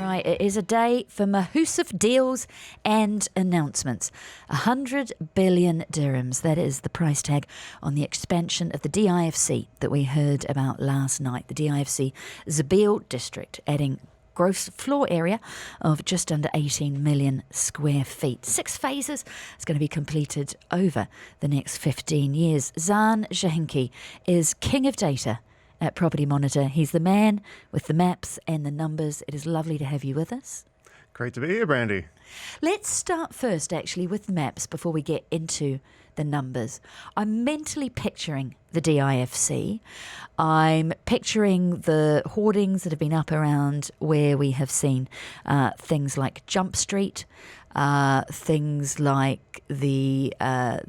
right, it is a day for massive deals and announcements. 100 billion dirhams, that is the price tag on the expansion of the DIFC that we heard about last night. The DIFC Zabeel District, adding gross floor area of just under 18 million square feet. 6 phases. It's going to be completed over the next 15 years. Zhann Jochinke is king of data at Property Monitor. He's the man with the maps and the numbers. It is lovely to have you with us. Great to be here, Brandy. Let's start first, actually, with maps before we get into the numbers. I'm mentally picturing the DIFC. I'm picturing the hoardings that have been up around where we have seen things like Jump Street, things like the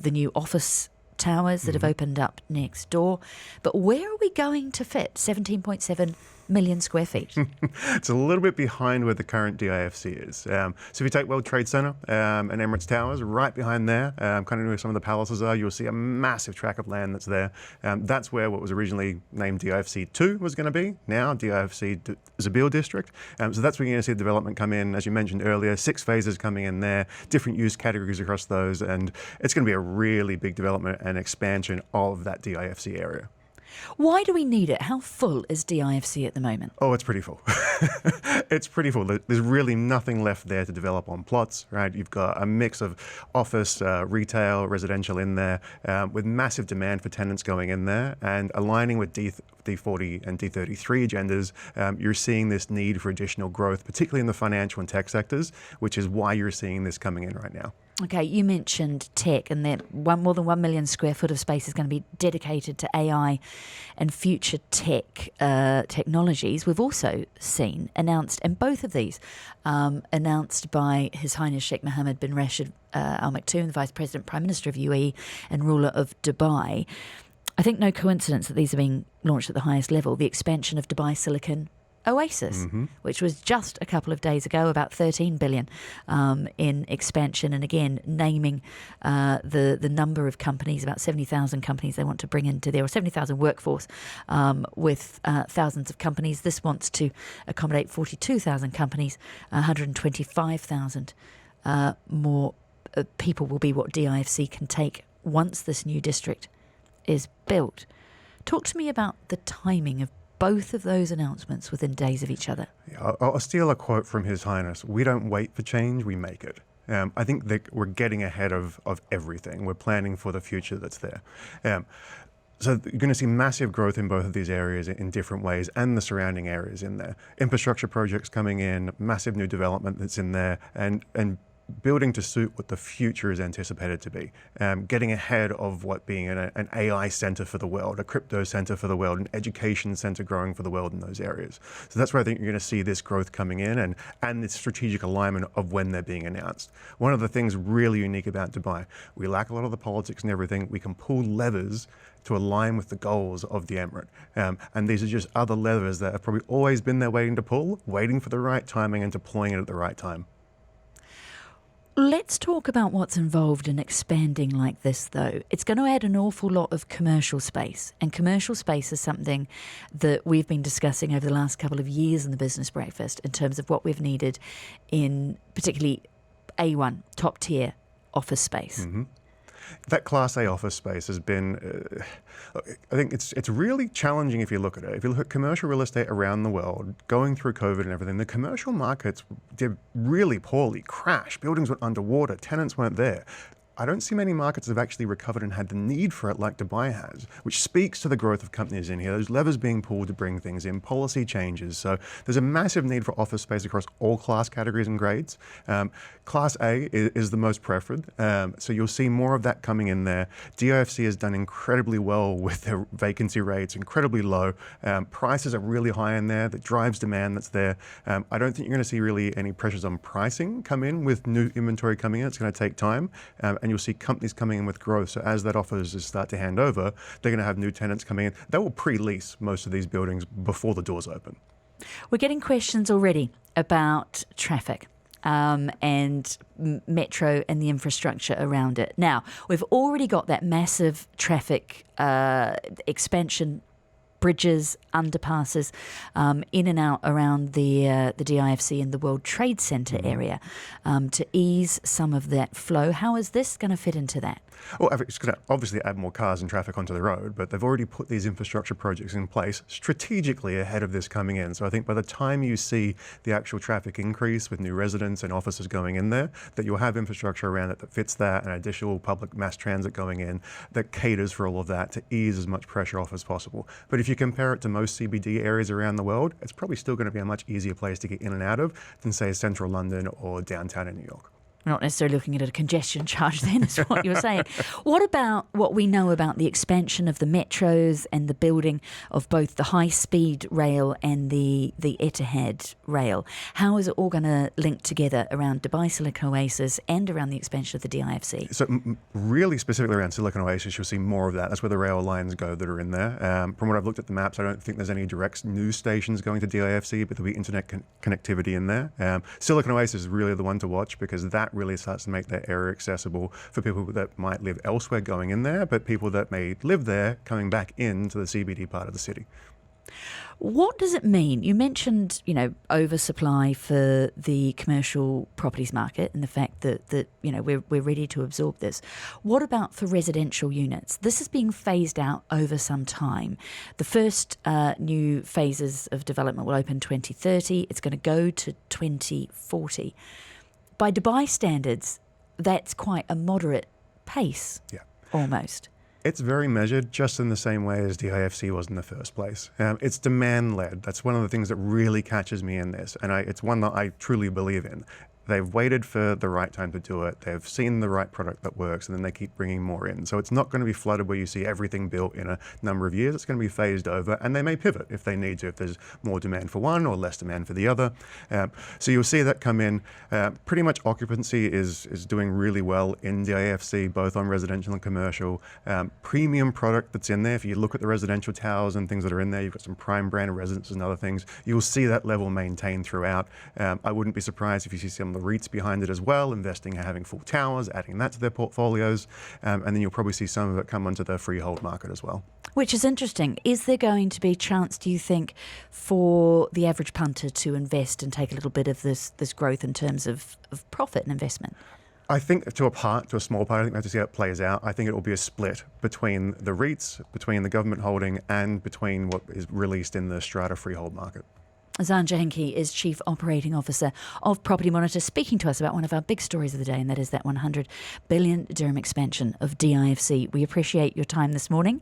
new office towers that have opened up next door. But where are we going to fit 17.7 million square feet? It's a little bit behind where the current DIFC is. So if you take World Trade Center and Emirates Towers, right behind there, kind of where some of the palaces are, you'll see a massive tract of land that's there. That's where what was originally named DIFC 2 was going to be, now DIFC Zabeel District. So that's where you're going to see the development come in, as you mentioned earlier, 6 phases coming in there, different use categories across those, and it's going to be a really big development and expansion of that DIFC area. Why do we need it? How full is DIFC at the moment? Oh, it's pretty full. It's pretty full. There's really nothing left there to develop on plots, right? You've got a mix of office, retail, residential in there, with massive demand for tenants going in there, and aligning with D40 and D33 agendas, you're seeing this need for additional growth, particularly in the financial and tech sectors, which is why you're seeing this coming in right now. Okay, you mentioned tech, and that more than 1 million square foot of space is going to be dedicated to AI and future technologies. We've also seen announced, and both of these announced by His Highness Sheikh Mohammed bin Rashid Al Maktoum, the Vice President, Prime Minister of UAE and ruler of Dubai. I think no coincidence that these are being launched at the highest level. The expansion of Dubai Silicon Oasis, which was just a couple of days ago, about 13 billion in expansion, and again naming the number of companies, about 70,000 companies they want to bring into there, or 70,000 workforce with thousands of companies. This wants to accommodate 42,000 companies, 125,000 more people will be what DIFC can take once this new district is built. Talk to me about the timing of both of those announcements within days of each other. Yeah, I'll steal a quote from His Highness. We don't wait for change, we make it. I think that we're getting ahead of everything. We're planning for the future that's there. So you're going to see massive growth in both of these areas in different ways, and the surrounding areas in there. Infrastructure projects coming in, massive new development that's in there, and building to suit what the future is anticipated to be, getting ahead of what being an AI center for the world, a crypto center for the world, an education center growing for the world in those areas. So that's where I think you're going to see this growth coming in, and the strategic alignment of when they're being announced. One of the things really unique about Dubai, we lack a lot of the politics and everything. We can pull levers to align with the goals of the emirate. And these are just other levers that have probably always been there waiting to pull, waiting for the right timing and deploying it at the right time. Let's talk about what's involved in expanding like this, though. It's going to add an awful lot of commercial space, and commercial space is something that we've been discussing over the last couple of years in the Business Breakfast in terms of what we've needed in particularly A1, top-tier office space. That Class A office space has been, I think it's really challenging if you look at it. If you look at commercial real estate around the world, going through COVID and everything, the commercial markets did really poorly, crashed. Buildings went underwater, tenants weren't there. I don't see many markets that have actually recovered and had the need for it like Dubai has, which speaks to the growth of companies in here. There's levers being pulled to bring things in, policy changes. So there's a massive need for office space across all class categories and grades. Class A is the most preferred. So you'll see more of that coming in there. DIFC has done incredibly well with their vacancy rates, incredibly low. Prices are really high in there. That drives demand that's there. I don't think you're going to see really any pressures on pricing come in with new inventory coming in. It's going to take time. And you'll see companies coming in with growth. So as that offers start to hand over, they're going to have new tenants coming in. They will pre-lease most of these buildings before the doors open. We're getting questions already about traffic and metro and the infrastructure around it. Now, we've already got that massive traffic expansion bridges, underpasses, in and out around the DIFC and the World Trade Center area to ease some of that flow. How is this going to fit into that? Well, it's going to obviously add more cars and traffic onto the road, but they've already put these infrastructure projects in place strategically ahead of this coming in. So I think by the time you see the actual traffic increase with new residents and offices going in there, that you'll have infrastructure around it that fits that, and additional public mass transit going in that caters for all of that to ease as much pressure off as possible. But if you compare it to most CBD areas around the world, it's probably still going to be a much easier place to get in and out of than, say, central London or downtown in New York. Not necessarily looking at a congestion charge then, is what you're saying. What about what we know about the expansion of the metros and the building of both the high-speed rail and the Etihad rail? How is it all going to link together around Dubai Silicon Oasis and around the expansion of the DIFC? So really specifically around Silicon Oasis, you'll see more of that. That's where the rail lines go that are in there. From what I've looked at the maps, I don't think there's any direct news stations going to DIFC, but there'll be internet connectivity in there. Silicon Oasis is really the one to watch because that really starts to make that area accessible for people that might live elsewhere going in there, but people that may live there coming back into the CBD part of the city. What does it mean? You mentioned, oversupply for the commercial properties market and the fact that we're ready to absorb this. What about for residential units? This is being phased out over some time. The first new phases of development will open 2030. It's going to go to 2040. By Dubai standards, that's quite a moderate pace, almost. It's very measured, just in the same way as DIFC was in the first place. It's demand-led. That's one of the things that really catches me in this, and it's one that I truly believe in. They've waited for the right time to do it. They've seen the right product that works, and then they keep bringing more in. So it's not going to be flooded where you see everything built in a number of years. It's going to be phased over, and they may pivot if they need to, if there's more demand for one or less demand for the other. So you'll see that come in. Pretty much occupancy is doing really well in DIFC, both on residential and commercial. Premium product that's in there. If you look at the residential towers and things that are in there, you've got some prime brand residences and other things. You'll see that level maintained throughout. I wouldn't be surprised if you see some of the REITs behind it as well, investing and having full towers, adding that to their portfolios, and then you'll probably see some of it come onto the freehold market as well. Which is interesting. Is there going to be a chance, do you think, for the average punter to invest and take a little bit of this growth in terms of profit and investment? I think to a small part, I think we have to see how it plays out. I think it will be a split between the REITs, between the government holding, and between what is released in the strata freehold market. Zhann Jochinke is Chief Operating Officer of Property Monitor, speaking to us about one of our big stories of the day, and that is that 100 billion dirham expansion of DIFC. We appreciate your time this morning